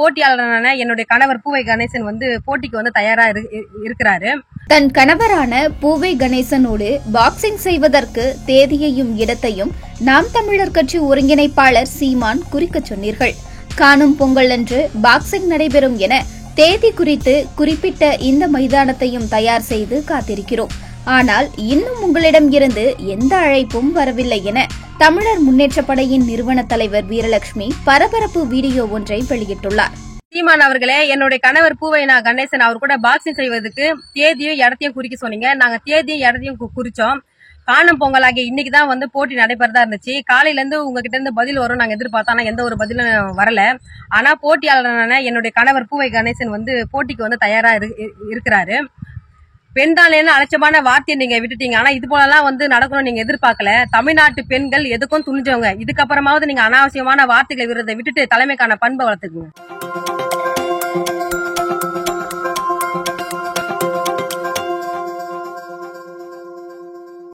போட்டியாளரான என்னுடைய கணவர் பூவை கணேசன் போட்டிக்கு தயாரா இருக்கிறாரு. தன் கணவரான பூவை கணேசனோடு பாக்ஸிங் செய்வதற்கு தேதியையும் இடத்தையும் நாம் தமிழர் கட்சி ஒருங்கிணைப்பாளர் சீமான் குறிக்கச் சொன்னீர்கள். காணும் பொங்கல் அன்று பாக்ஸிங் நடைபெறும் என தேதி குறித்து குறிப்பிட்ட இந்த மைதானத்தையும் தயார் செய்து காத்திருக்கிறோம். ஆனால் இன்னும் உங்களிடம் இருந்து எந்த அழைப்பும் வரவில்லை என தமிழர் முன்னேற்றப் படையின் நிறுவன தலைவர் வீரலட்சுமி பரபரப்பு வீடியோ ஒன்றை வெளியிட்டுள்ளார். சீமான் அவர்களே, என்னுடைய கணவர் பூவை கணேசன் அவர் கூட பாக்ஸிங் செய்வதற்கு தேதியும் இடத்தையும் குறிக்க சொன்னீங்க. நாங்க தேதியும் இடத்தையும் குறிச்சோம். காணும் பொங்கலாகிய இன்னைக்குதான் போட்டி நடைபெறதா இருந்துச்சு. காலையில இருந்து உங்ககிட்ட இருந்து பதில் வரும் நாங்க எதிர்பார்த்தோம். ஆனா எந்த ஒரு பதிலும் வரல. ஆனா போட்டியாளரான என்னுடைய கணவர் பூவை கணேசன் போட்டிக்கு தயாரா இருக்கிறாரு. பெண்தானேன்னு அலட்சமான வார்த்தையை நீங்க விட்டுட்டீங்க. ஆனா இது போலலாம் நடக்கணும்னு நீங்க எதிர்பார்க்கல. தமிழ்நாட்டு பெண்கள் எதுக்கும் துணிஞ்சவங்க. இதுக்கப்புறமாவது நீங்க அனாவசியமான வார்த்தைகளை விடுறதை விட்டுட்டு தலைமைக்கான பண்பை வளர்த்துக்குங்க.